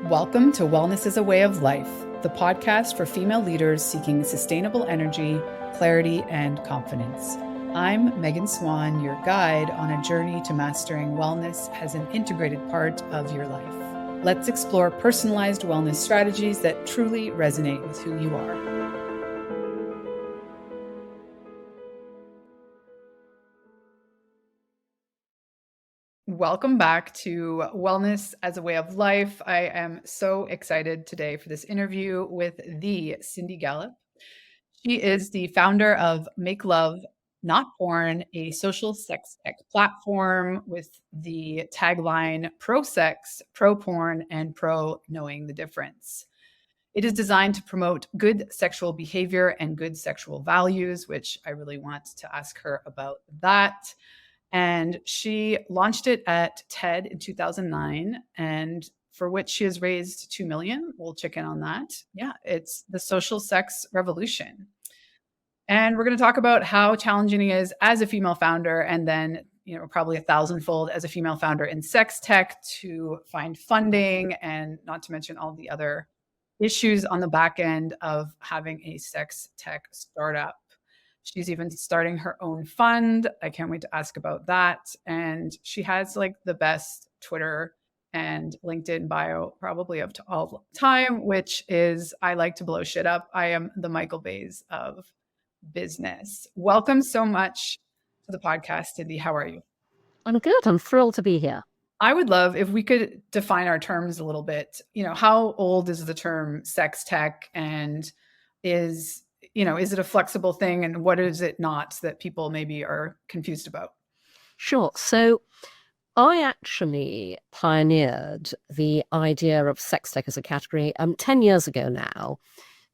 Welcome to Wellness is a Way of Life, the podcast for female leaders seeking sustainable energy, clarity, and confidence. I'm Megan Swan, your guide on a journey to mastering wellness as an integrated part of your life. Let's explore personalized wellness strategies that truly resonate with who you are. Welcome back to Wellness as a Way of Life. I am so excited today for this interview with the Cindy Gallop. She is the founder of MakeLoveNotPorn, a social sex tech platform with the tagline pro sex, pro porn, and pro knowing the difference. It is designed to promote good sexual behavior and good sexual values, which I really want to ask her about that. And she launched it at TED in 2009, and for which she has raised $2 million. We'll check in on that. Yeah, it's the social sex revolution. And we're going to talk about how challenging it is as a female founder, and then, probably 1,000-fold as a female founder in sex tech to find funding, and not to mention all the other issues on the back end of having a sex tech startup. She's even starting her own fund. I can't wait to ask about that. And she has like the best Twitter and LinkedIn bio probably of all time, which is I like to blow shit up. I am the Michael Bays of business. Welcome so much to the podcast, Cindy. How are you? I'm good. I'm thrilled to be here. I would love if we could define our terms a little bit. How old is the term sex tech, and is it a flexible thing, and what is it not that people maybe are confused about? Sure. So I actually pioneered the idea of sex tech as a category 10 years ago now,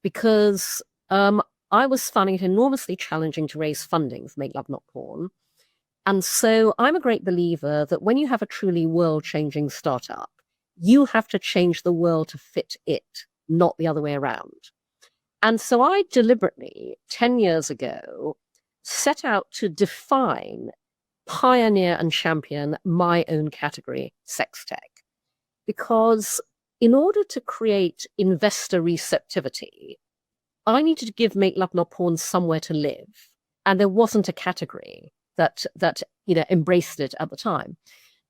because I was finding it enormously challenging to raise funding for Make Love Not Porn. And so I'm a great believer that when you have a truly world-changing startup, you have to change the world to fit it, not the other way around. And so I deliberately, 10 years ago, set out to define, pioneer, and champion my own category, sex tech. Because in order to create investor receptivity, I needed to give Make Love Not Porn somewhere to live. And there wasn't a category that embraced it at the time.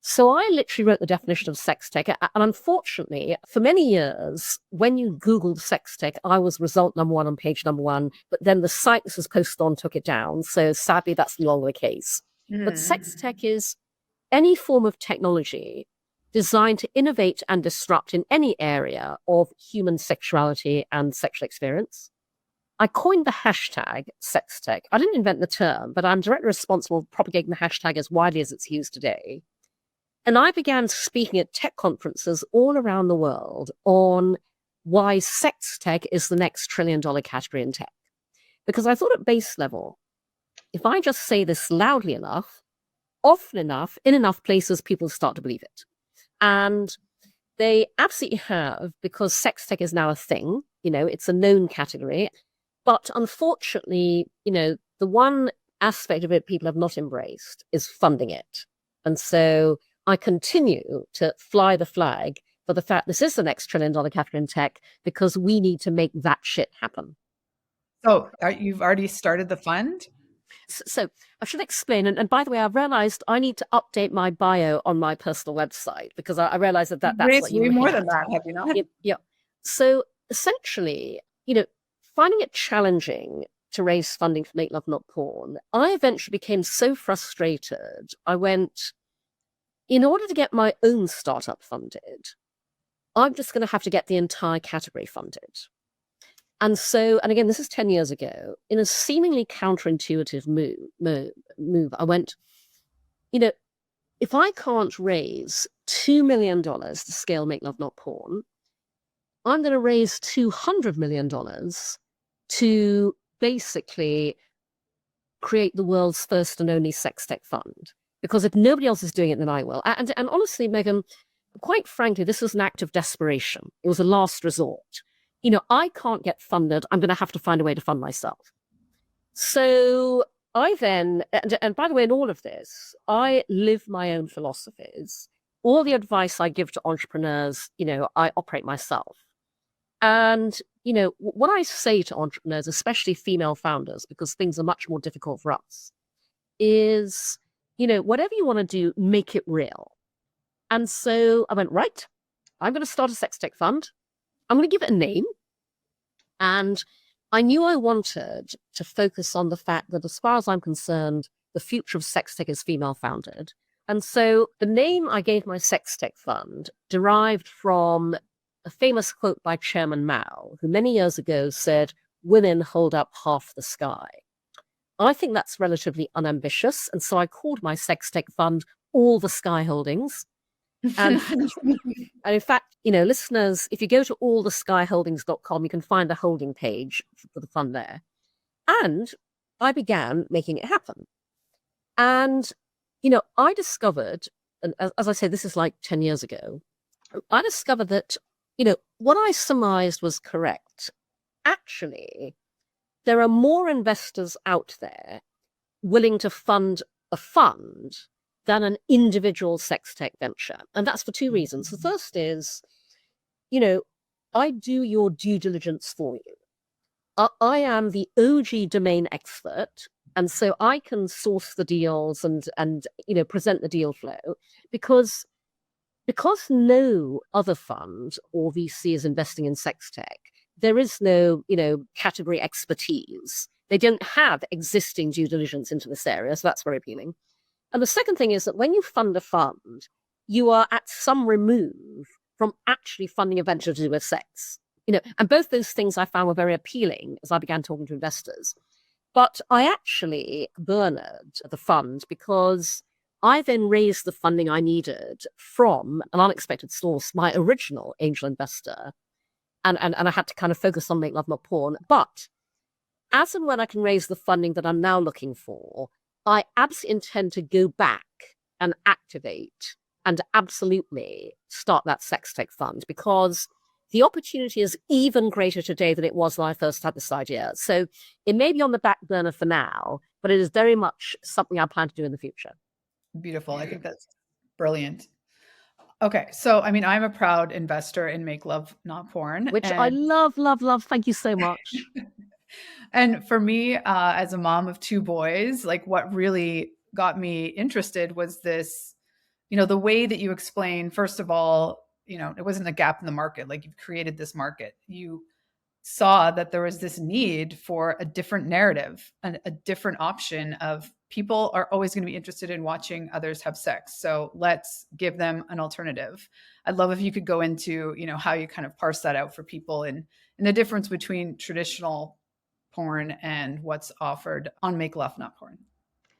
So I literally wrote the definition of sex tech. And unfortunately, for many years, when you Googled sex tech, I was result number one on page number one. But then the site this was posted on took it down. So sadly, that's no longer the case. But sex tech is any form of technology designed to innovate and disrupt in any area of human sexuality and sexual experience. I coined the hashtag sex tech. I didn't invent the term, but I'm directly responsible for propagating the hashtag as widely as it's used today. And I began speaking at tech conferences all around the world on why sex tech is the next trillion-dollar category in tech. Because I thought at base level, if I just say this loudly enough, often enough, in enough places, people start to believe it. And they absolutely have, because sex tech is now a thing. It's a known category. But unfortunately, the one aspect of it people have not embraced is funding it. And so I continue to fly the flag for the fact this is the next trillion-dollar category in tech, because we need to make that shit happen. So you've already started the fund? So I should explain. And by the way, I've realized I need to update my bio on my personal website, because I realized that's what you way more than that, have you not? Yeah. So essentially, finding it challenging to raise funding for Make Love Not Porn, I eventually became so frustrated. I went, in order to get my own startup funded, I'm just going to have to get the entire category funded. And so, and again, this is 10 years ago, in a seemingly counterintuitive move, I went, if I can't raise $2 million to scale Make Love Not Porn, I'm going to raise $200 million to basically create the world's first and only sex tech fund. Because if nobody else is doing it, then I will. And honestly, Megan, quite frankly, this was an act of desperation. It was a last resort. I can't get funded. I'm going to have to find a way to fund myself. So I then, and by the way, in all of this, I live my own philosophies. all the advice I give to entrepreneurs, I operate myself. And, what I say to entrepreneurs, especially female founders, because things are much more difficult for us, is, whatever you want to do, make it real. And so I went, right, I'm going to start a SexTech fund. I'm going to give it a name. And I knew I wanted to focus on the fact that, as far as I'm concerned, the future of SexTech is female founded. And so the name I gave my SexTech fund derived from a famous quote by Chairman Mao, who many years ago said, "Women hold up half the sky." I think that's relatively unambitious. And so I called my SexTech fund All the Sky Holdings. And in fact, listeners, if you go to alltheskyholdings.com, you can find the holding page for the fund there. And I began making it happen. And, I discovered, and as I say, this is like 10 years ago, I discovered that, what I surmised was correct. Actually, there are more investors out there willing to fund a fund than an individual sex tech venture. And that's for two reasons. The first is, I do your due diligence for you. I am the OG domain expert. And so I can source the deals and present the deal flow because no other fund or VC is investing in sex tech. There is no, category expertise. They don't have existing due diligence into this area. So that's very appealing. And the second thing is that when you fund a fund, you are at some remove from actually funding a venture to do with sex. And both those things I found were very appealing as I began talking to investors. But I actually burnered the fund because I then raised the funding I needed from an unexpected source, my original angel investor. And I had to kind of focus on Make Love Not Porn. But as and when I can raise the funding that I'm now looking for, I absolutely intend to go back and activate and absolutely start that sex tech fund because the opportunity is even greater today than it was when I first had this idea. So it may be on the back burner for now, but it is very much something I plan to do in the future. Beautiful. I think that's brilliant. Okay. So, I mean, I'm a proud investor in Make Love Not Porn. Which I love, love, love. Thank you so much. And for me, as a mom of two boys, like what really got me interested was this, the way that you explain, first of all, it wasn't a gap in the market. Like you've created this market. You saw that there was this need for a different narrative and a different option of people are always going to be interested in watching others have sex. So let's give them an alternative. I'd love if you could go into, how you kind of parse that out for people and the difference between traditional porn and what's offered on Make Love Not Porn.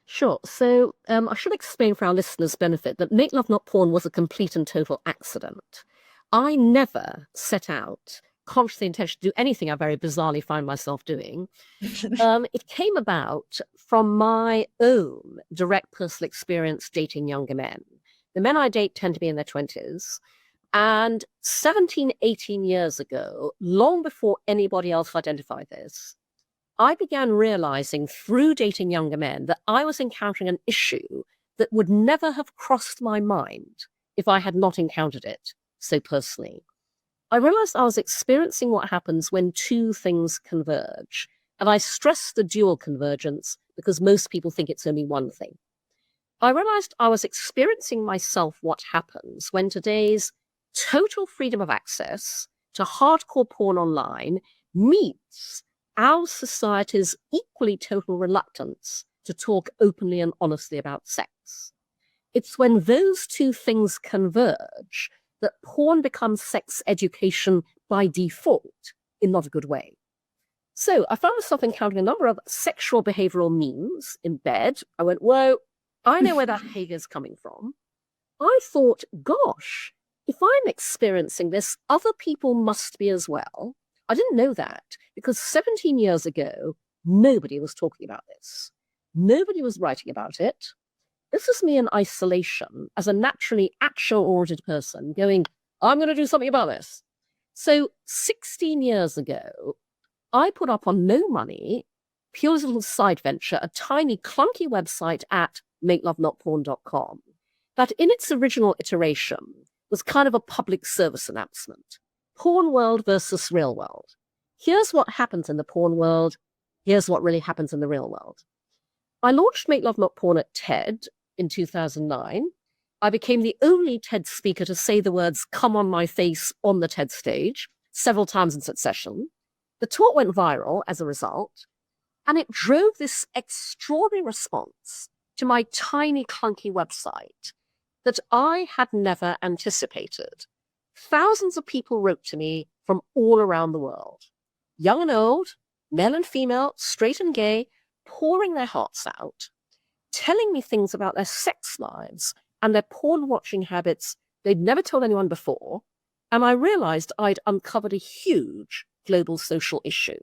Sure. So I should explain for our listeners' benefit that Make Love Not Porn was a complete and total accident. I never set out consciously intention to do anything I very bizarrely find myself doing. It came about from my own direct personal experience dating younger men. The men I date tend to be in their 20s. And 17, 18 years ago, long before anybody else identified this, I began realizing through dating younger men that I was encountering an issue that would never have crossed my mind if I had not encountered it so personally. I realized I was experiencing what happens when two things converge. And I stress the dual convergence because most people think it's only one thing. I realized I was experiencing myself what happens when today's total freedom of access to hardcore porn online meets our society's equally total reluctance to talk openly and honestly about sex. It's when those two things converge that porn becomes sex education by default in not a good way. So I found myself encountering a number of sexual behavioral memes in bed. I went, whoa, I know where that behavior is coming from. I thought, gosh, if I'm experiencing this, other people must be as well. I didn't know that because 17 years ago, nobody was talking about this. Nobody was writing about it. This is me in isolation as a naturally action-oriented person going, I'm going to do something about this. So 16 years ago, I put up on no money, pure little side venture, a tiny clunky website at MakeLoveNotPorn.com. that in its original iteration was kind of a public service announcement. Porn world versus real world. Here's what happens in the porn world. Here's what really happens in the real world. I launched Make Love Not Porn at TED in 2009. I became the only TED speaker to say the words "come on my face" on the TED stage several times in succession. The talk went viral as a result, and it drove this extraordinary response to my tiny, clunky website that I had never anticipated. Thousands of people wrote to me from all around the world, young and old, male and female, straight and gay, pouring their hearts out, telling me things about their sex lives and their porn watching habits they'd never told anyone before. And I realized I'd uncovered a huge global social issue.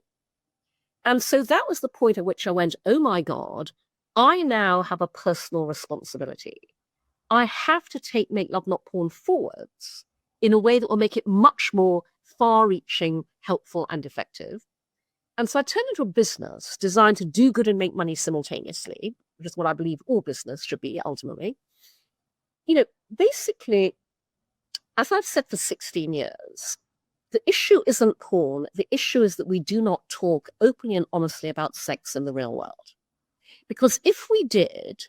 And so that was the point at which I went, oh my God, I now have a personal responsibility. I have to take Make Love Not Porn forwards in a way that will make it much more far-reaching, helpful, and effective. And so I turned into a business designed to do good and make money simultaneously, which is what I believe all business should be ultimately. Basically, as I've said for 16 years, the issue isn't porn. The issue is that we do not talk openly and honestly about sex in the real world. Because if we did,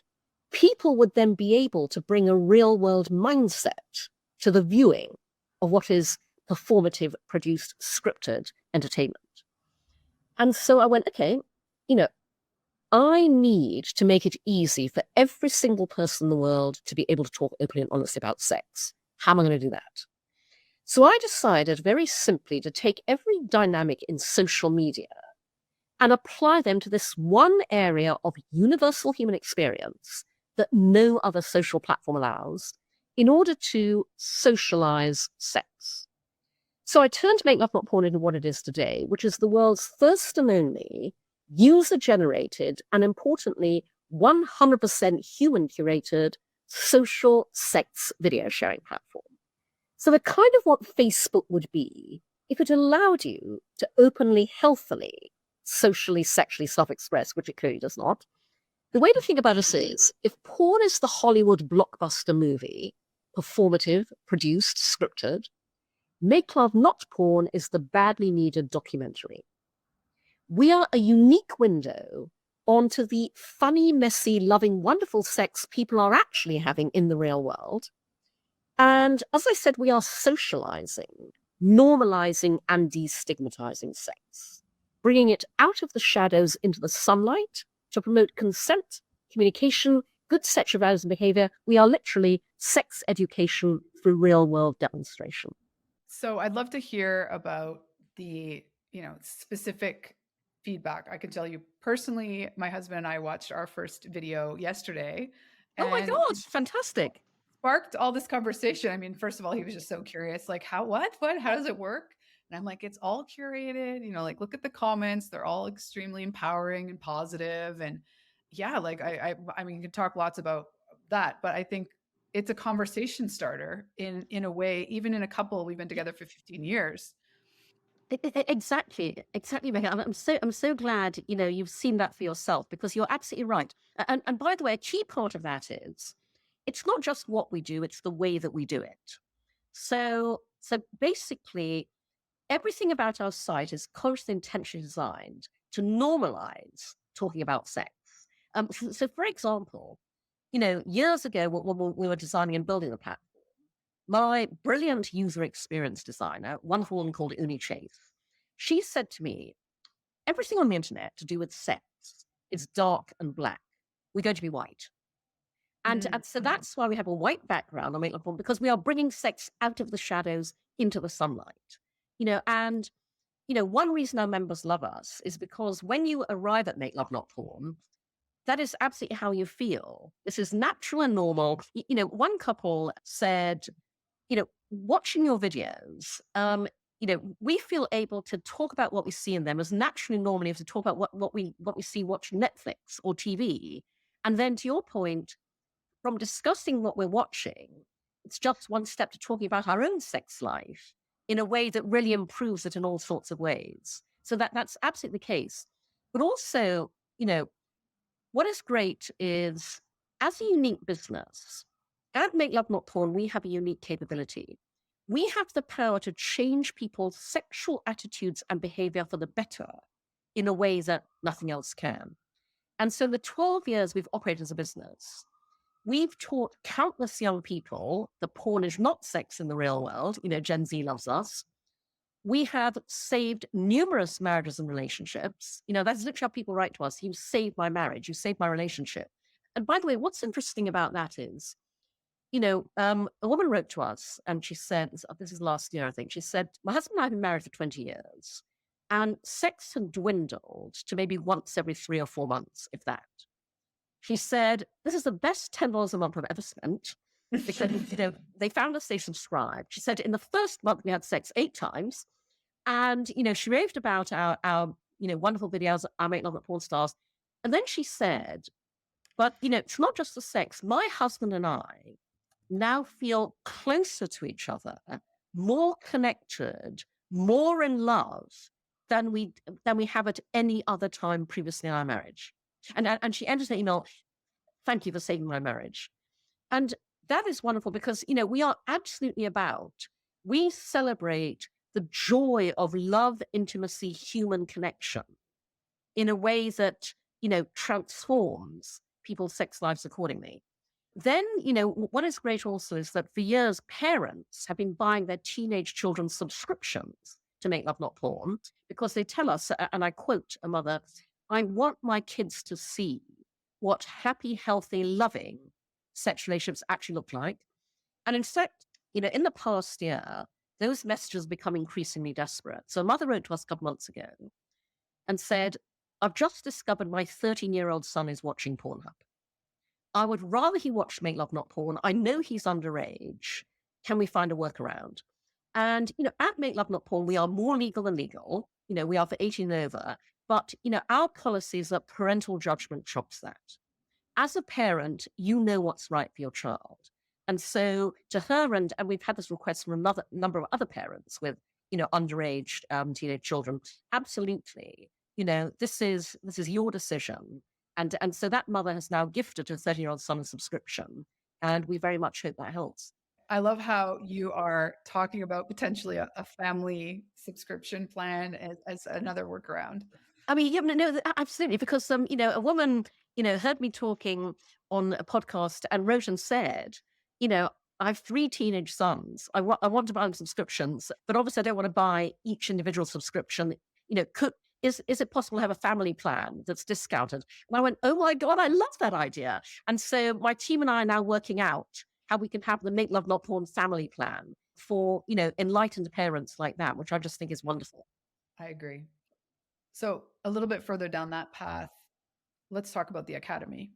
people would then be able to bring a real world mindset to the viewing of what is performative, produced, scripted entertainment. And so I went, okay, I need to make it easy for every single person in the world to be able to talk openly and honestly about sex. How am I going to do that? So I decided very simply to take every dynamic in social media and apply them to this one area of universal human experience that no other social platform allows in order to socialize sex. So I turned Make Love Not Porn into what it is today, which is the world's first and only user-generated and, importantly, 100% human-curated social sex video sharing platform. So they're kind of what Facebook would be if it allowed you to openly, healthily, socially, sexually self-express, which it clearly does not. The way to think about us is, if porn is the Hollywood blockbuster movie, performative, produced, scripted, Make Love Not Porn is the badly needed documentary. We are a unique window onto the funny, messy, loving, wonderful sex people are actually having in the real world. And as I said, we are socializing, normalizing, and destigmatizing sex, bringing it out of the shadows into the sunlight to promote consent, communication, good sexual values and behavior. We are literally sex education through real world demonstration. So I'd love to hear about the, specific feedback. I can tell you personally, my husband and I watched our first video yesterday, Oh my and God, fantastic. sparked all this conversation. I mean, first of all, he was just so curious, like, how does it work? And I'm like, it's all curated, like, look at the comments. They're all extremely empowering and positive. And yeah, like, I mean, you can talk lots about that, but I think it's a conversation starter in a way, even in a couple, we've been together for 15 years. Exactly, Megan. I'm so glad you've seen that for yourself, because you're absolutely right. And by the way, a key part of that is it's not just what we do; it's the way that we do it. So basically, everything about our site is consciously intentionally designed to normalize talking about sex. So for example, years ago, when we were designing and building the platform, my brilliant user experience designer, wonderful woman called Uni Chase, she said to me, everything on the internet to do with sex is dark and black. We're going to be white. And so that's why we have a white background on Make Love Porn, because we are bringing sex out of the shadows into the sunlight. And one reason our members love us is because when you arrive at Make Love Not Porn, that is absolutely how you feel. This is natural and normal. One couple said, watching your videos, we feel able to talk about what we see in them as naturally normally as to talk about what we see watching Netflix or TV. And then to your point, from discussing what we're watching, it's just one step to talking about our own sex life in a way that really improves it in all sorts of ways. So that's absolutely the case. But also, what is great is, as a unique business, At Make Love Not Porn, we have a unique capability. We have the power to change people's sexual attitudes and behavior for the better in a way that nothing else can. And so, in the 12 years we've operated as a business, we've taught countless young people that porn is not sex in the real world. Gen Z loves us. We have saved numerous marriages and relationships. That's literally how people write to us. You saved my marriage. You saved my relationship. And by the way, what's interesting about that is, a woman wrote to us and she said, this is last year, I think, she said, my husband and I have been married for 20 years and sex had dwindled to maybe once every 3 or 4 months, if that. She said, this is the best $10 a month I've ever spent because, they found us, they subscribed. She said, in the first month we had sex 8 times. And, she raved about our wonderful videos, our Make Love Not Porn stars. And then she said, but, it's not just the sex. My husband and I now feel closer to each other, more connected, more in love than we have at any other time previously in our marriage. And she ended the email, thank you for saving my marriage. And that is wonderful because, we are absolutely we celebrate the joy of love, intimacy, human connection in a way that, transforms people's sex lives accordingly. Then, what is great also is that for years, parents have been buying their teenage children subscriptions to Make Love Not Porn because they tell us, and I quote a mother, I want my kids to see what happy, healthy, loving sex relationships actually look like. And in fact, in the past year, those messages become increasingly desperate. So a mother wrote to us a couple months ago and said, I've just discovered my 13-year-old son is watching Pornhub. I would rather he watched Make Love Not Porn. I know he's underage. Can we find a workaround? And, at Make Love Not Porn, we are more legal than legal. We are for 18 and over. But, our policy is that parental judgment trumps that. As a parent, you know what's right for your child. And so to her, and we've had this request from another number of other parents with, underage teenage children, absolutely, this is your decision. And so that mother has now gifted her 13-year-old son a subscription. And we very much hope that helps. I love how you are talking about potentially a family subscription plan as another workaround. I mean, yeah, no, absolutely. Because, a woman, heard me talking on a podcast and wrote and said, I have 3 teenage sons. I want to buy them subscriptions, but obviously I don't want to buy each individual subscription. Is it possible to have a family plan that's discounted? And I went, oh my God, I love that idea. And so my team and I are now working out how we can have the Make Love Not Porn family plan for, enlightened parents like that, which I just think is wonderful. I agree. So a little bit further down that path, let's talk about the Academy.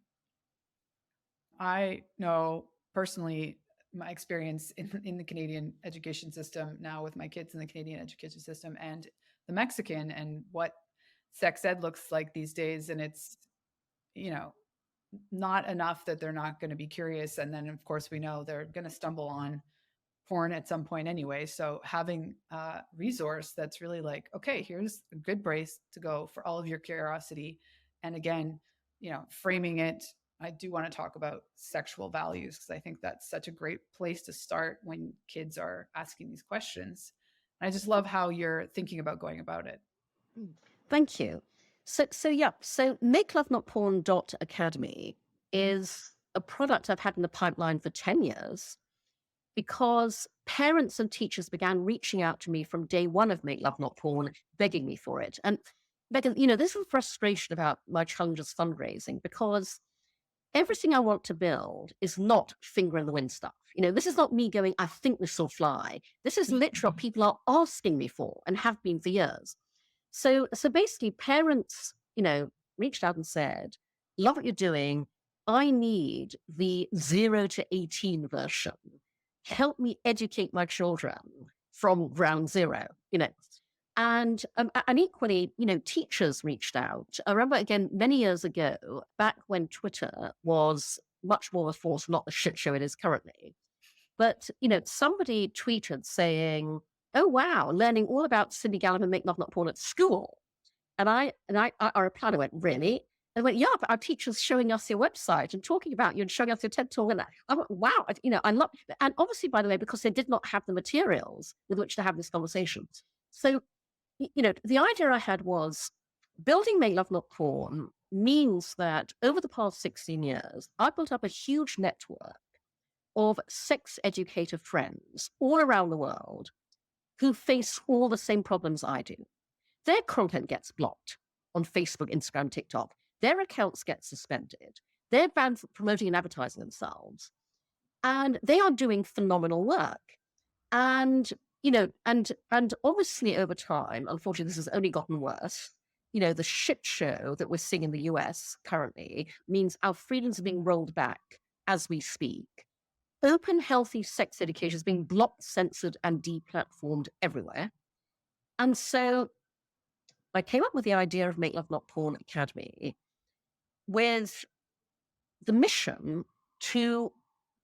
I know personally my experience in the Canadian education system now with my kids in the Canadian education system and the Mexican and what sex ed looks like these days. And it's, not enough that they're not going to be curious. And then of course we know they're going to stumble on porn at some point anyway. So having a resource that's really like, okay, here's a good brace to go for all of your curiosity. And again, framing it, I do want to talk about sexual values because I think that's such a great place to start when kids are asking these questions. And I just love how you're thinking about going about it. Thank you. So MakeLoveNotPorn.academy is a product I've had in the pipeline for 10 years because parents and teachers began reaching out to me from day one of Make Love Not Porn, begging me for it. And begging, this is a frustration about my challenges fundraising because everything I want to build is not finger in the wind stuff. This is not me going, I think this will fly. This is literally what people are asking me for and have been for years. So basically parents, reached out and said, love what you're doing. I need the 0 to 18 version. Help me educate my children from ground zero, And equally, teachers reached out. I remember, again, many years ago, back when Twitter was much more a force, not the shit show it is currently. But, somebody tweeted saying, oh, wow, learning all about Cindy Gallop and Make Love Not Porn at school. And I replied, I went, really? And went, yeah, but our teacher's showing us your website and talking about you and showing us your TED talk. And I went, wow, I love it. And obviously, by the way, because they did not have the materials with which to have this conversation. So, the idea I had was building Make Love Not Porn means that over the past 16 years, I've built up a huge network of sex educator friends all around the world who face all the same problems I do. Their content gets blocked on Facebook, Instagram, TikTok. Their accounts get suspended. They're banned from promoting and advertising themselves. And they are doing phenomenal work. And, and obviously over time, unfortunately, this has only gotten worse. The shit show that we're seeing in the US currently means our freedoms are being rolled back as we speak. Open, healthy sex education is being blocked, censored, and deplatformed everywhere. And so I came up with the idea of Make Love Not Porn Academy with the mission to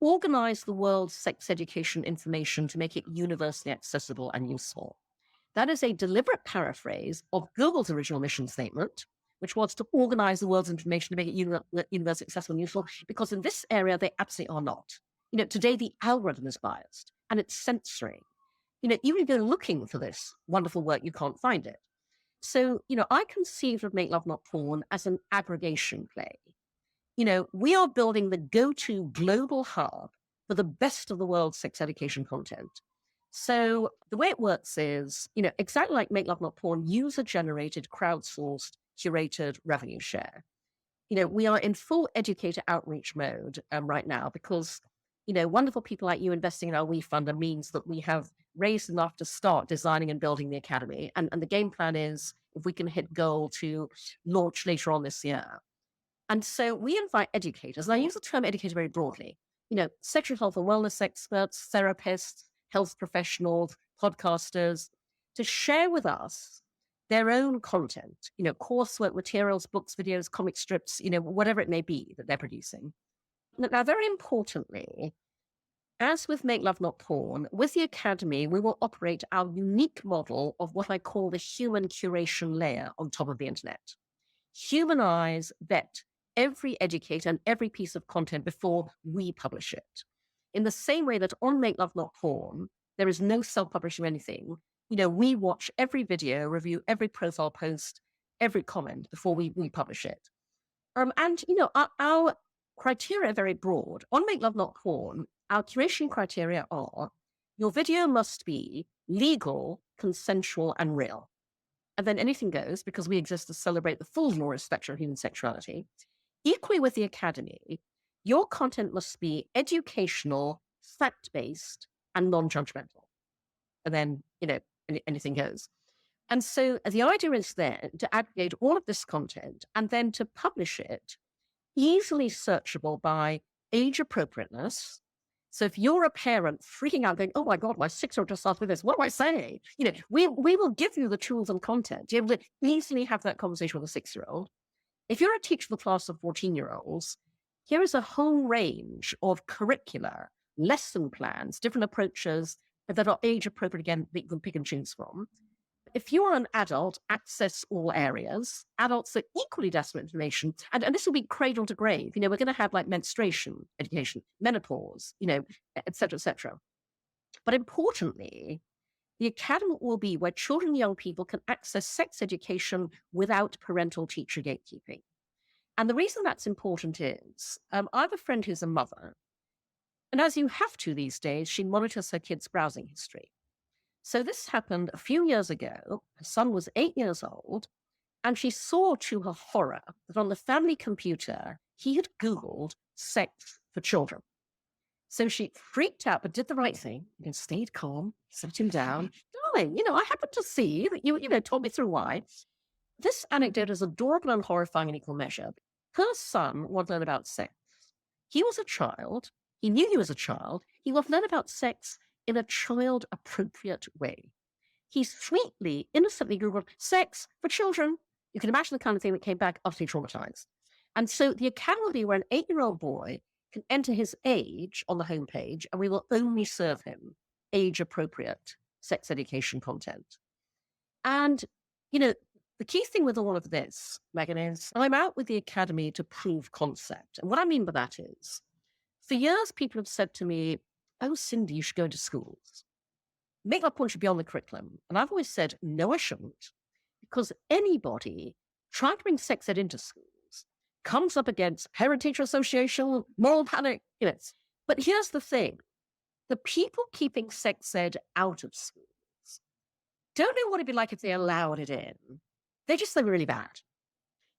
organize the world's sex education information to make it universally accessible and useful. That is a deliberate paraphrase of Google's original mission statement, which was to organize the world's information to make it universally accessible and useful, because in this area, they absolutely are not. Today, the algorithm is biased and it's censoring. Even if you're looking for this wonderful work, you can't find it. So, I conceived of Make Love Not Porn as an aggregation play. We are building the go-to global hub for the best of the world's sex education content. So the way it works is, exactly like Make Love Not Porn, user-generated, crowdsourced, curated revenue share. We are in full educator outreach mode right now because, wonderful people like you investing in our WeFunder means that we have raised enough to start designing and building the academy. And the game plan is, if we can hit goal, to launch later on this year. And so we invite educators, and I use the term educator very broadly, sexual health and wellness experts, therapists, health professionals, podcasters, to share with us their own content, coursework materials, books, videos, comic strips, whatever it may be that they're producing. Now, very importantly, as with Make Love Not Porn, with the Academy, we will operate our unique model of what I call the human curation layer on top of the internet. Humanize, vet every educator and every piece of content before we publish it. In the same way that on Make Love Not Porn, there is no self-publishing or anything. We watch every video, review every profile post, every comment before we publish it. And, our criteria are very broad. On Make Love Not Porn, our curation criteria are: your video must be legal, consensual, and real. And then anything goes, because we exist to celebrate the full glorious spectrum of human sexuality. Equally with the Academy, your content must be educational, fact-based, and non-judgmental. And then, anything goes. And so the idea is then to aggregate all of this content and then to publish it easily searchable by age appropriateness. So if you're a parent freaking out going, oh my God, my 6-year-old just asked me this, what do I say? We will give you the tools and content to be able to easily have that conversation with a 6-year-old. If you're a teacher of a class of 14-year-olds, here is a whole range of curricula, lesson plans, different approaches that are age appropriate, again, that you can pick and choose from. If you're an adult, access all areas. Adults are equally desperate information. And this will be cradle to grave. We're going to have like menstruation education, menopause, et cetera, et cetera. But importantly, the academy will be where children and young people can access sex education without parental teacher gatekeeping. And the reason that's important is, I have a friend who's a mother. And as you have to these days, she monitors her kids' browsing history. So this happened a few years ago. Her son was 8 years old, and she saw to her horror that on the family computer, he had Googled sex for children. So she freaked out, but did the right thing, stayed calm, sat him down. Darling, I happened to see that you told me through why. This anecdote is adorable and horrifying in equal measure. Her son wanted to learn about sex. He was a child. He knew he was a child. He wanted to learn about sex in a child-appropriate way. He sweetly, innocently Googled sex for children. You can imagine the kind of thing that came back utterly traumatized. And so the academy will be where an 8-year-old boy can enter his age on the homepage, and we will only serve him age-appropriate sex education content. And, the the key thing with all of this, Megan, is I'm out with the academy to prove concept. And what I mean by that is, for years, people have said to me, oh, Cindy, you should go into schools. MakeLoveNotPorn should be on the curriculum. And I've always said, no, I shouldn't. Because anybody trying to bring sex ed into schools comes up against parent-teacher association, moral panic, But here's the thing. The people keeping sex ed out of schools don't know what it'd be like if they allowed it in. They just think really bad.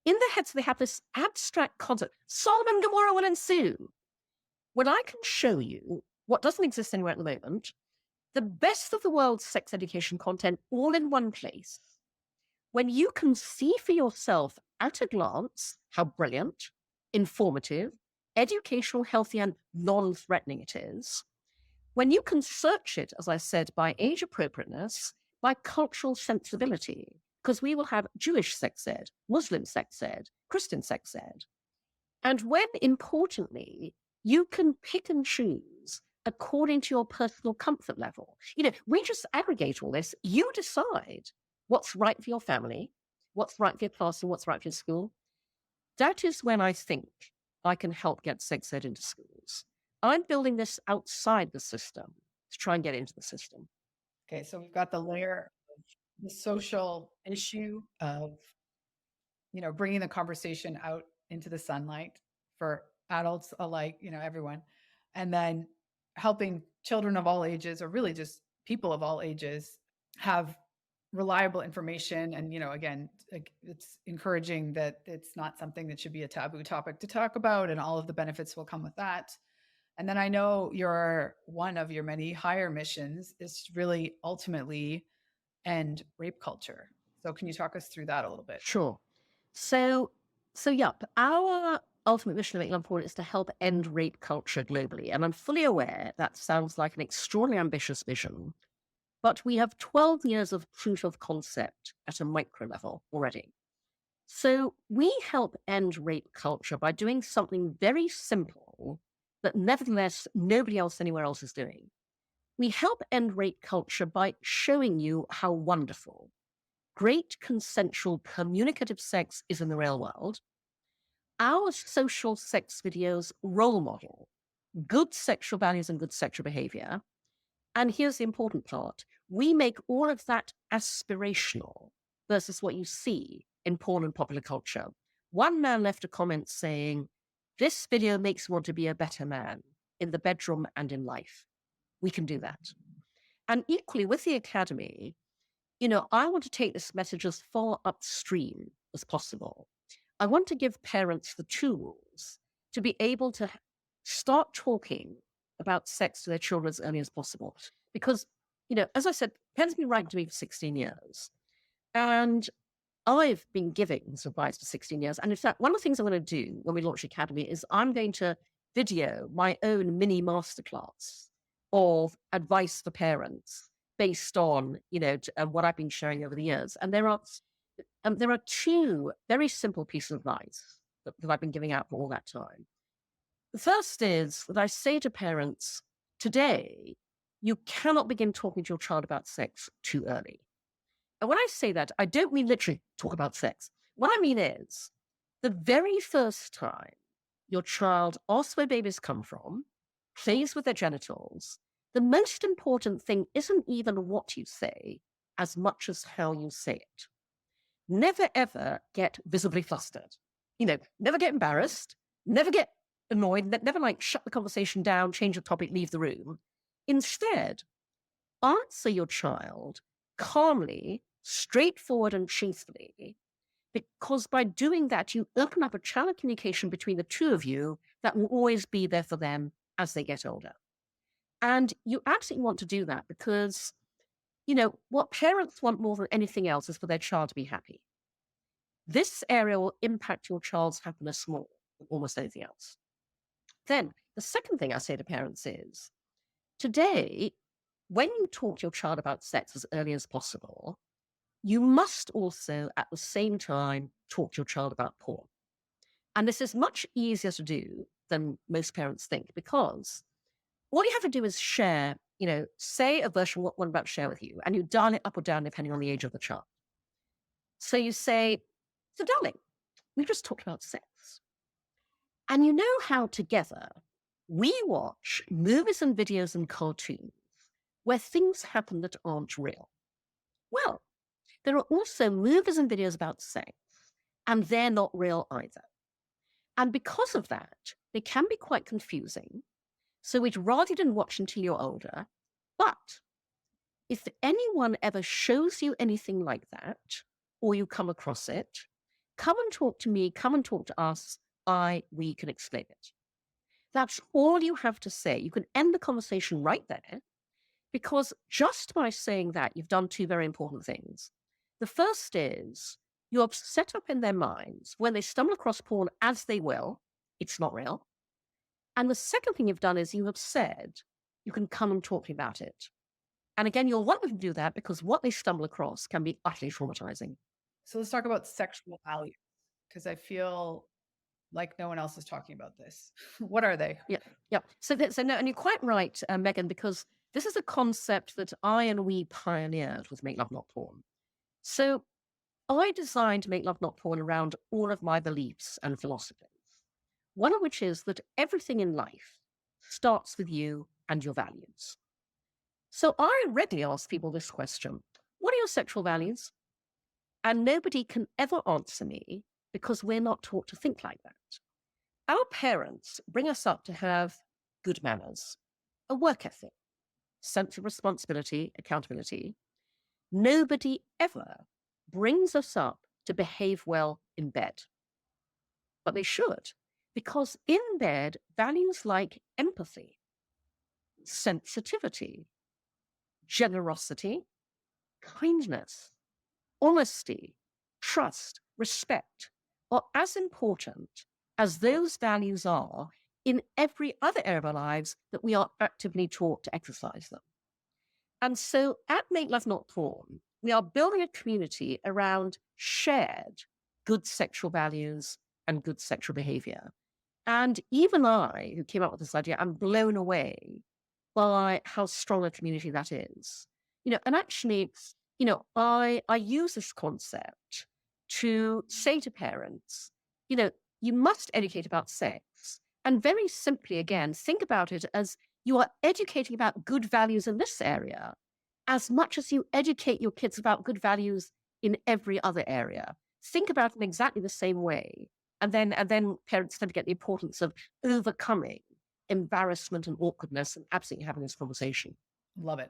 In their heads, they have this abstract concept. Solomon, Gomorrah will ensue. When I can show you what doesn't exist anywhere at the moment, the best of the world's sex education content all in one place, when you can see for yourself at a glance how brilliant, informative, educational, healthy, and non-threatening it is, when you can search it, as I said, by age appropriateness, by cultural sensibility, because we will have Jewish sex ed, Muslim sex ed, Christian sex ed. And when, importantly, you can pick and choose according to your personal comfort level. We just aggregate all this. You decide what's right for your family, what's right for your class, and what's right for your school. That is when I think I can help get sex ed into schools. I'm building this outside the system to try and get into the system. Okay, so we've got the layer of the social issue of, bringing the conversation out into the sunlight for adults alike, everyone, and then helping children of all ages, or really just people of all ages, have reliable information. And, again, it's encouraging that it's not something that should be a taboo topic to talk about, and all of the benefits will come with that. And then I know one of your many higher missions is really ultimately end rape culture. So can you talk us through that a little bit? Sure. So yep, our ultimate mission of MakeLoveNotPorn is to help end rape culture globally. And I'm fully aware that sounds like an extraordinarily ambitious vision, but we have 12 years of proof of concept at a micro level already. So we help end rape culture by doing something very simple that nevertheless nobody else anywhere else is doing. We help end rape culture by showing you how wonderful great consensual communicative sex is in the real world. Our social sex videos role model good sexual values and good sexual behavior. And here's the important part. We make all of that aspirational versus what you see in porn and popular culture. One man left a comment saying, this video makes me want to be a better man in the bedroom and in life. We can do that. And equally with the Academy, I want to take this message as far upstream as possible. I want to give parents the tools to be able to start talking about sex to their children as early as possible. Because, as I said, parents have been writing to me for 16 years. And I've been giving this advice for 16 years. And in fact, one of the things I'm going to do when we launch the Academy is I'm going to video my own mini masterclass of advice for parents based on, what I've been sharing over the years. And there are two very simple pieces of advice that I've been giving out for all that time. The first is that I say to parents, today, you cannot begin talking to your child about sex too early. And when I say that, I don't mean literally talk about sex. What I mean is the very first time your child asks where babies come from, plays with their genitals, the most important thing isn't even what you say as much as how you say it. Never, ever get visibly flustered. Never get embarrassed, never get annoyed, never shut the conversation down, change the topic, leave the room. Instead, answer your child calmly, straightforward and truthfully, because by doing that, you open up a channel of communication between the two of you that will always be there for them as they get older. And you absolutely want to do that because, what parents want more than anything else is for their child to be happy. This area will impact your child's happiness more than almost anything else. Then the second thing I say to parents is, today, when you talk to your child about sex as early as possible, you must also at the same time talk to your child about porn. And this is much easier to do than most parents think, because all you have to do is share, say a version of what I'm about to share with you, and you dial it up or down depending on the age of the child. So you say, so darling, we just talked about sex. And you know how together we watch movies and videos and cartoons where things happen that aren't real. Well, there are also movies and videos about sex, and they're not real either. And because of that, they can be quite confusing. So we'd rather you didn't watch until you're older. But if anyone ever shows you anything like that, or you come across it, come and talk to me, come and talk to us. We can explain it. That's all you have to say. You can end the conversation right there, because just by saying that, you've done two very important things. The first is you're set up in their minds when they stumble across porn, as they will, it's not real. And the second thing you've done is you have said, you can come and talk to me about it. And again, you'll want them to do that because what they stumble across can be utterly traumatizing. So let's talk about sexual values, because I feel like no one else is talking about this. What are they? Yeah. So no, and you're quite right, Megan, because this is a concept that I and we pioneered with Make Love Not Porn. So I designed Make Love Not Porn around all of my beliefs and philosophies. One of which is that everything in life starts with you and your values. So I regularly ask people this question: what are your sexual values? And nobody can ever answer me because we're not taught to think like that. Our parents bring us up to have good manners, a work ethic, sense of responsibility, accountability. Nobody ever brings us up to behave well in bed. But they should, because in bed, values like empathy, sensitivity, generosity, kindness, honesty, trust, respect are as important as those values are in every other area of our lives that we are actively taught to exercise them. And so at Make Love Not Porn, we are building a community around shared good sexual values and good sexual behavior. And even I, who came up with this idea, I'm blown away by how strong a community that is. And actually, I use this concept to say to parents, you must educate about sex. And very simply, again, think about it as you are educating about good values in this area as much as you educate your kids about good values in every other area. Think about it in exactly the same way. And then parents tend to get the importance of overcoming embarrassment and awkwardness and absolutely having this conversation. Love it.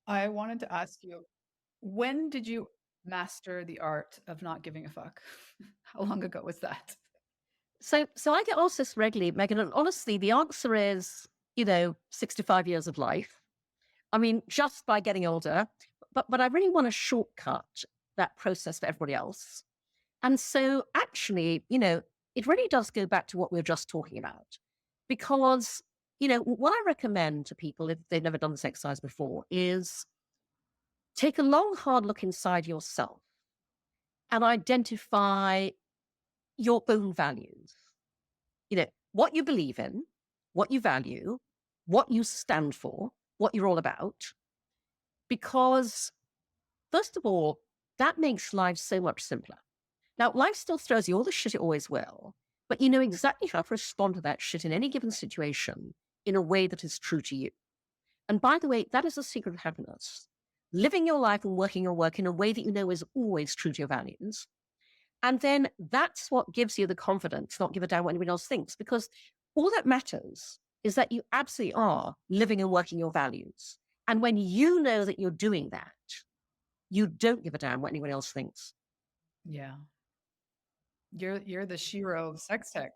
I wanted to ask you, when did you master the art of not giving a fuck? How long ago was that? So I get asked this regularly, Megan, and honestly, the answer is, 65 years of life. I mean, just by getting older, but I really want to shortcut that process for everybody else. And so actually, it really does go back to what we were just talking about. Because, what I recommend to people if they've never done this exercise before is take a long, hard look inside yourself and identify your own values. What you believe in, what you value, what you stand for, what you're all about. Because, first of all, that makes life so much simpler. Now, life still throws you all the shit it always will, but you know exactly how to respond to that shit in any given situation in a way that is true to you. And by the way, that is the secret of happiness. Living your life and working your work in a way that you know is always true to your values. And then that's what gives you the confidence not give a damn what anyone else thinks, because all that matters is that you absolutely are living and working your values. And when you know that you're doing that, you don't give a damn what anyone else thinks. Yeah. You're the Shiro of SexTech.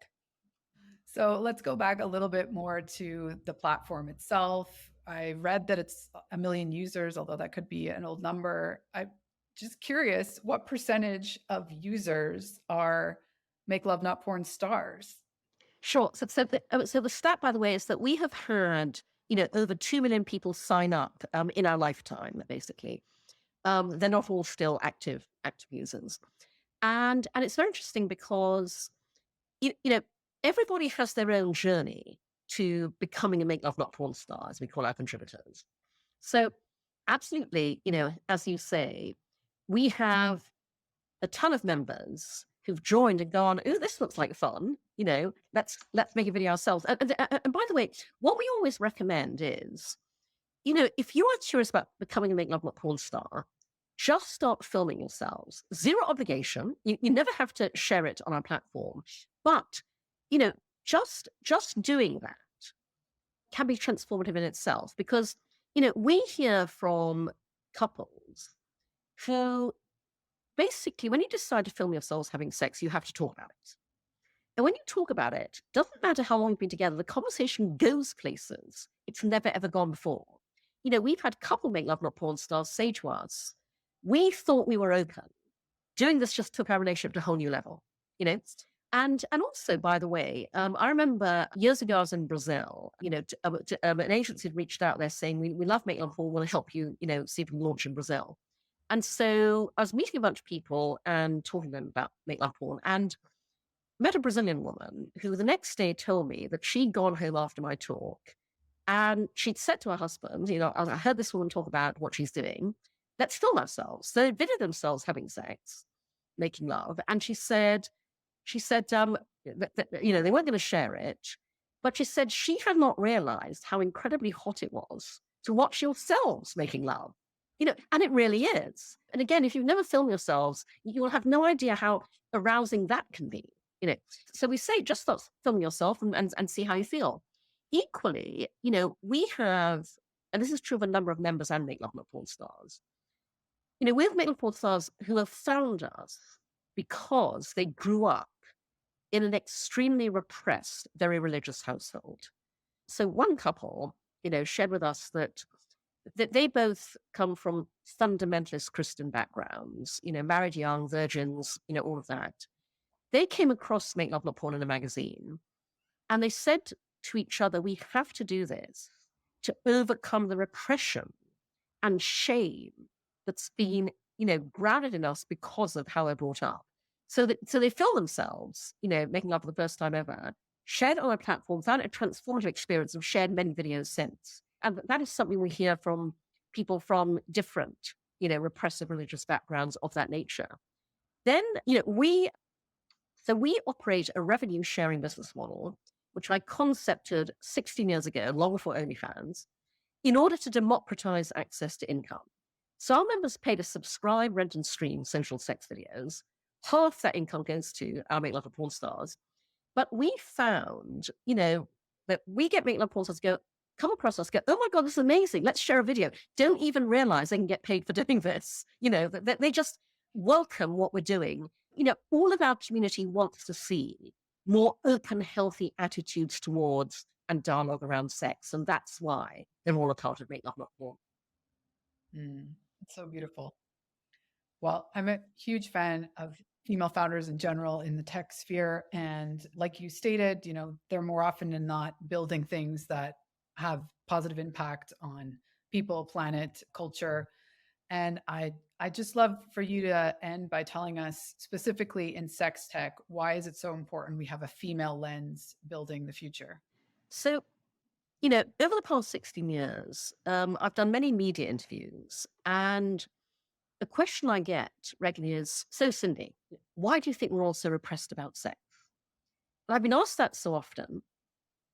So let's go back a little bit more to the platform itself. I read that it's 1 million users, although that could be an old number. I'm just curious, what percentage of users are Make Love Not Porn stars? Sure. So the stat, by the way, is that we have had, over 2 million people sign up in our lifetime, basically. They're not all still active users. And it's very interesting because, everybody has their own journey to becoming a Make Love Not Porn star, as we call our contributors. So absolutely, as you say, we have a ton of members who've joined and gone, oh, this looks like fun. Let's make a video ourselves. And by the way, what we always recommend is, if you are curious about becoming a Make Love Not Porn star, just start filming yourselves. Zero obligation. You never have to share it on our platform. But, just doing that can be transformative in itself, because, we hear from couples who basically, when you decide to film yourselves having sex, you have to talk about it. And when you talk about it, doesn't matter how long you've been together, the conversation goes places it's never ever gone before. We've had couple Make Love Not Porn stars say to us, we thought we were open. Doing this just took our relationship to a whole new level, And also, by the way, I remember years ago I was in Brazil. An agency had reached out there saying, we love Make Love Porn, want to help you, see if we can launch in Brazil. And so I was meeting a bunch of people and talking to them about Make Love Porn, and met a Brazilian woman who the next day told me that she'd gone home after my talk and she'd said to her husband, I heard this woman talk about what she's doing. Let's film ourselves. So they videoed themselves having sex, making love. And she said, that, they weren't going to share it, but she said she had not realized how incredibly hot it was to watch yourselves making love. And it really is. And again, if you've never filmed yourselves, you will have no idea how arousing that can be. So we say just start filming yourself and see how you feel. Equally, we have, and this is true of a number of members and Make Love Not Porn stars. We have Make Love Porn stars who have found us because they grew up in an extremely repressed, very religious household. So one couple, shared with us that they both come from fundamentalist Christian backgrounds, married young, virgins, all of that. They came across Make Love Not Porn in a magazine, and they said to each other, we have to do this to overcome the repression and shame that's been, grounded in us because of how we're brought up. So they filmed themselves, making love for the first time ever, shared on a platform, found it a transformative experience, and shared many videos since. And that is something we hear from people from different, repressive religious backgrounds of that nature. Then, we operate a revenue sharing business model, which I concepted 16 years ago, long before OnlyFans, in order to democratize access to income. So our members pay to subscribe, rent, and stream social sex videos. Half that income goes to our Make Love Porn stars. But we found, that we get Make Love Porn stars come across us, go, oh my God, this is amazing. Let's share a video. Don't even realize they can get paid for doing this. They just welcome what we're doing. All of our community wants to see more open, healthy attitudes towards and dialogue around sex. And that's why they're all a part of Make Love Not Porn. It's so beautiful. Well, I'm a huge fan of female founders in general in the tech sphere. And like you stated, they're more often than not building things that have positive impact on people, planet, culture. And I just love for you to end by telling us specifically in sex tech, why is it so important we have a female lens building the future? So, over the past 16 years, I've done many media interviews, and the question I get regularly is, so Cindy, why do you think we're all so repressed about sex? And I've been asked that so often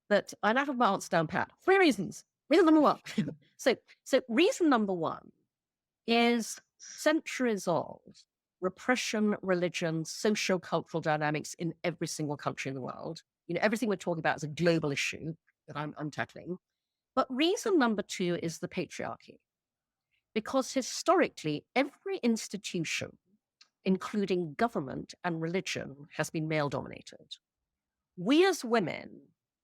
that I now have my answer down pat. 3 reasons. Reason number 1. So reason number 1 is centuries of repression, religion, socio-cultural dynamics in every single country in the world. Everything we're talking about is a global issue that I'm tackling. But reason number 2 is the patriarchy. Because historically, every institution, including government and religion, has been male-dominated. We as women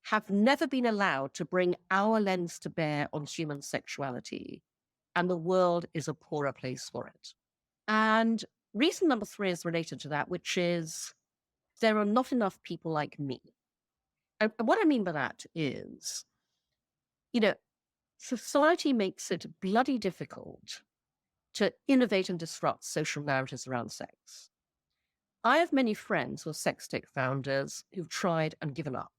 have never been allowed to bring our lens to bear on human sexuality, and the world is a poorer place for it. And reason number 3 is related to that, which is there are not enough people like me. And what I mean by that is, society makes it bloody difficult to innovate and disrupt social narratives around sex. I have many friends who are sex tech founders who've tried and given up.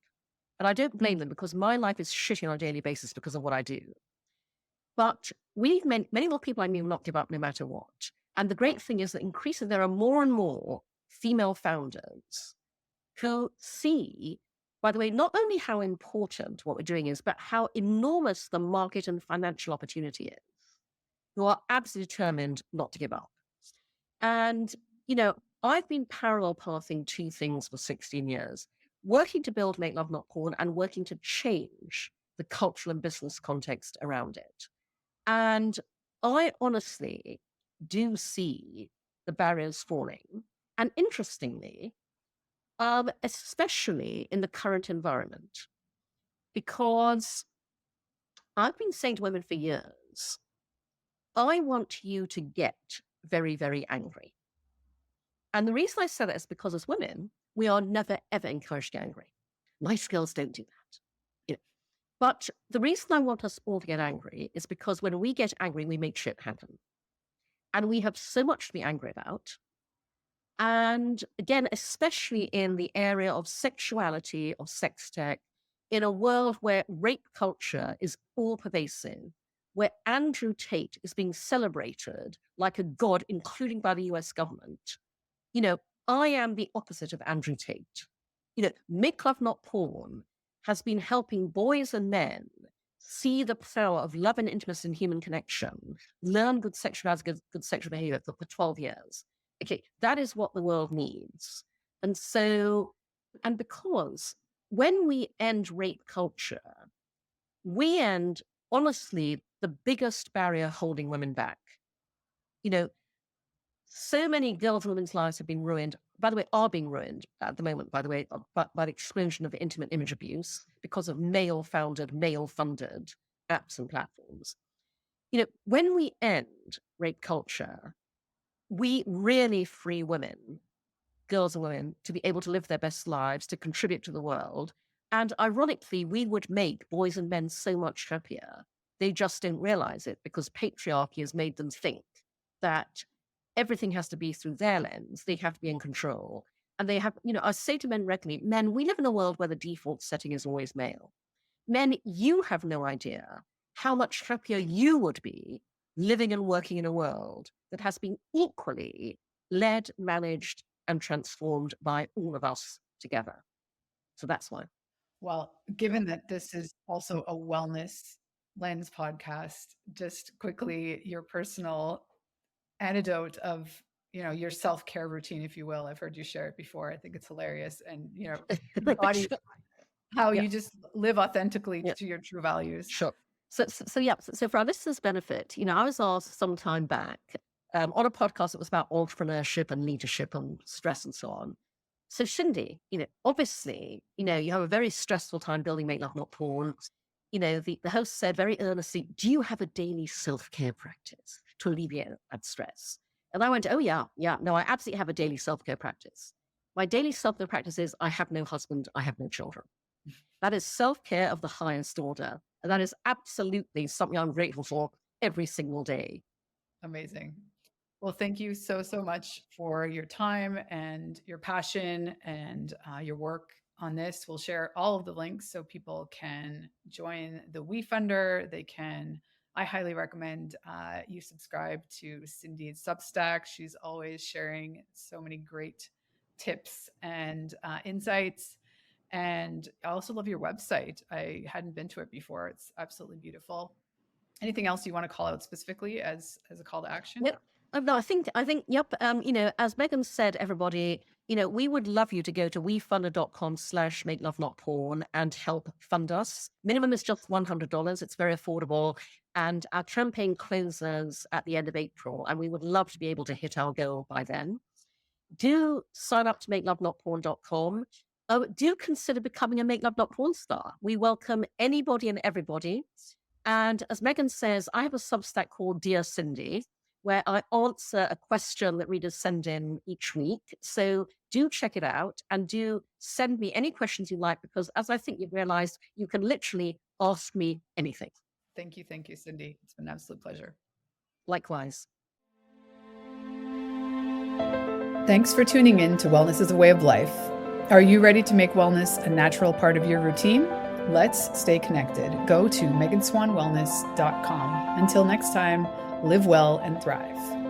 And I don't blame them, because my life is shitty on a daily basis because of what I do. But many more people I mean will not give up no matter what. And the great thing is that increasingly there are more and more female founders who see, by the way, not only how important what we're doing is, but how enormous the market and financial opportunity is, who are absolutely determined not to give up. And, I've been parallel pathing two things for 16 years, working to build Make Love Not Porn and working to change the cultural and business context around it. And I honestly do see the barriers falling. And interestingly, especially in the current environment, because I've been saying to women for years, I want you to get very, very angry. And the reason I say that is because as women, we are never, ever encouraged to get angry. Nice girls don't do that. But the reason I want us all to get angry is because when we get angry, we make shit happen. And we have so much to be angry about. And again, especially in the area of sexuality, of sex tech, in a world where rape culture is all pervasive, where Andrew Tate is being celebrated like a god, including by the US government. I am the opposite of Andrew Tate. Make Love Not Porn has been helping boys and men see the power of love and intimacy and human connection, learn good sexuality, good sexual behavior for 12 years. Okay, that is what the world needs. And because when we end rape culture, we end, honestly, the biggest barrier holding women back. So many girls and women's lives have been ruined, by the way, are being ruined at the moment, by the way, by the explosion of intimate image abuse because of male-founded, male-funded apps and platforms. When we end rape culture, we really free women, girls and women, to be able to live their best lives, to contribute to the world. And ironically, we would make boys and men so much happier. They just don't realize it because patriarchy has made them think that everything has to be through their lens. They have to be in control. And they have, I say to men regularly, men, we live in a world where the default setting is always male. Men, you have no idea how much happier you would be living and working in a world that has been equally led, managed, and transformed by all of us together. So that's why. Well, given that this is also a wellness lens podcast, just quickly, your personal anecdote of, your self-care routine, if you will. I've heard you share it before. I think it's hilarious. And, body, how you just live authentically to your true values. Sure. So for our listeners' benefit, I was asked some time back on a podcast that was about entrepreneurship and leadership and stress and so on. So Cindy, obviously, you have a very stressful time building Make Love Not Porn. The host said very earnestly, do you have a daily self-care practice to alleviate that stress? And I went, oh yeah, no, I absolutely have a daily self-care practice. My daily self-care practice is I have no husband, I have no children. That is self-care of the highest order. And that is absolutely something I'm grateful for every single day. Amazing. Well, thank you so, so much for your time and your passion and your work on this. We'll share all of the links so people can join the WeFunder. I highly recommend you subscribe to Cindy's Substack. She's always sharing so many great tips and insights. And I also love your website. I hadn't been to it before. It's absolutely beautiful. Anything else you want to call out specifically as a call to action? Yep. No, I think, yep. As Megan said, everybody, we would love you to go to wefunder.com/MakeLoveNotPorn and help fund us. Minimum is just $100. It's very affordable. And our campaign closes at the end of April, and we would love to be able to hit our goal by then. Do sign up to MakeLoveNotPorn.com. Do consider becoming a Make Love Not Porn star. We welcome anybody and everybody. And as Megan says, I have a Substack called Dear Cindy, where I answer a question that readers send in each week. So do check it out and do send me any questions you like, because as I think you've realized, you can literally ask me anything. Thank you, Cindy. It's been an absolute pleasure. Likewise. Thanks for tuning in to Wellness is a Way of Life. Are you ready to make wellness a natural part of your routine? Let's stay connected. Go to meganswanwellness.com. Until next time, live well and thrive.